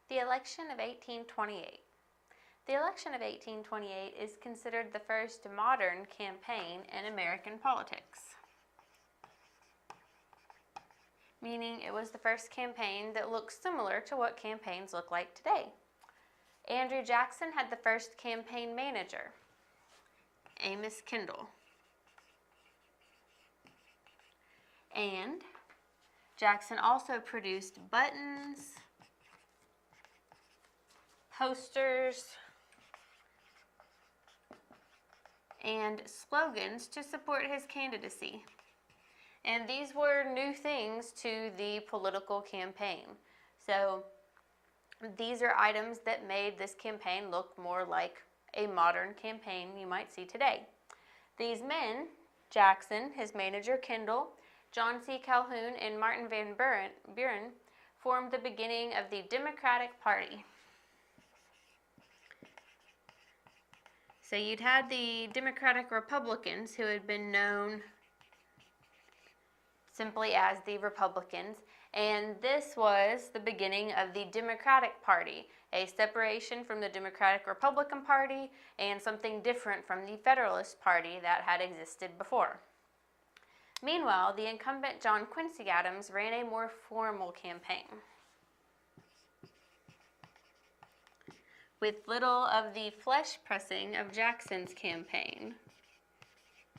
The election of 1828. The election of 1828 is considered the first modern campaign in American politics, meaning it was the first campaign that looks similar to what campaigns look like today. Andrew Jackson had the first campaign manager, Amos Kendall, and Jackson also produced buttons, posters, and slogans to support his candidacy. And these were new things to the political campaign. So these are items that made this campaign look more like a modern campaign you might see today. These men, Jackson, his manager Kendall, John C. Calhoun, and Martin Van Buren, formed the beginning of the Democratic Party. So you'd had the Democratic Republicans, who had been known simply as the Republicans, and this was the beginning of the Democratic Party, a separation from the Democratic Republican Party and something different from the Federalist Party that had existed before. Meanwhile, the incumbent John Quincy Adams ran a more formal campaign, with little of the flesh pressing of Jackson's campaign.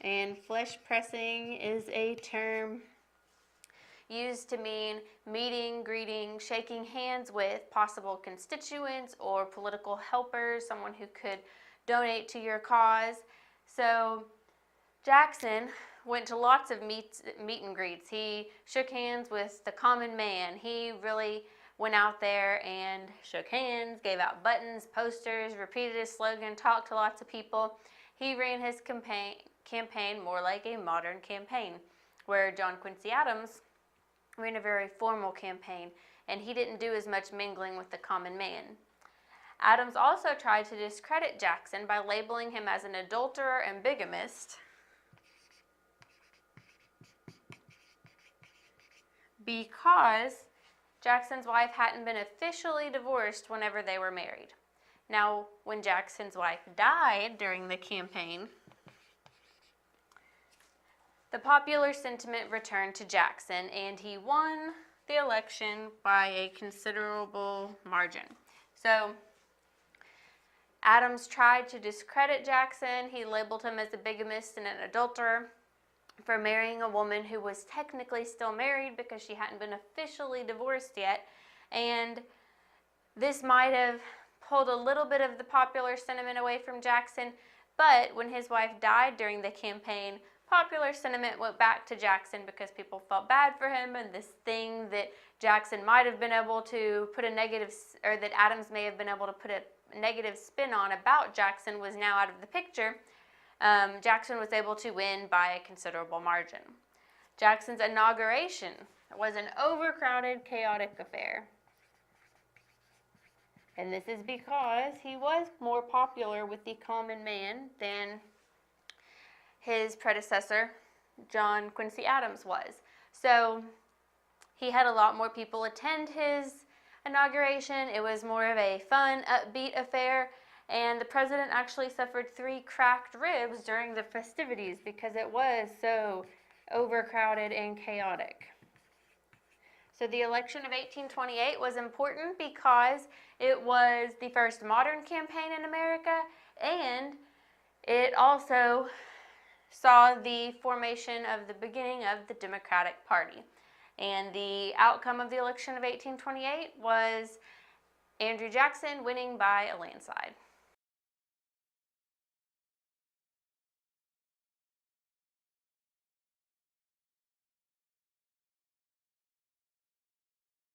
And flesh pressing is a term used to mean meeting, greeting, shaking hands with possible constituents or political helpers, someone who could donate to your cause. So Jackson went to lots of meet and greets. He shook hands with the common man. He really went out there and shook hands, gave out buttons, posters, repeated his slogan, talked to lots of people. He ran his campaign more like a modern campaign, where John Quincy Adams ran a very formal campaign, and he didn't do as much mingling with the common man. Adams also tried to discredit Jackson by labeling him as an adulterer and bigamist, because Jackson's wife hadn't been officially divorced whenever they were married. Now, when Jackson's wife died during the campaign, the popular sentiment returned to Jackson, and he won the election by a considerable margin. So Adams tried to discredit Jackson. He labeled him as a bigamist and an adulterer for marrying a woman who was technically still married because she hadn't been officially divorced yet. And this might have pulled a little bit of the popular sentiment away from Jackson, but when his wife died during the campaign, popular sentiment went back to Jackson because people felt bad for him, and this thing that Jackson might have been able to put a negative, or that Adams may have been able to put a negative spin on about Jackson, was now out of the picture. Jackson was able to win by a considerable margin. Jackson's inauguration was an overcrowded, chaotic affair. And this is because he was more popular with the common man than his predecessor, John Quincy Adams, was. So he had a lot more people attend his inauguration. It was more of a fun, upbeat affair, and the president actually suffered 3 cracked ribs during the festivities because it was so overcrowded and chaotic. So the election of 1828 was important because it was the first modern campaign in America, and it also saw the formation of the beginning of the Democratic Party. And the outcome of the election of 1828 was Andrew Jackson winning by a landslide.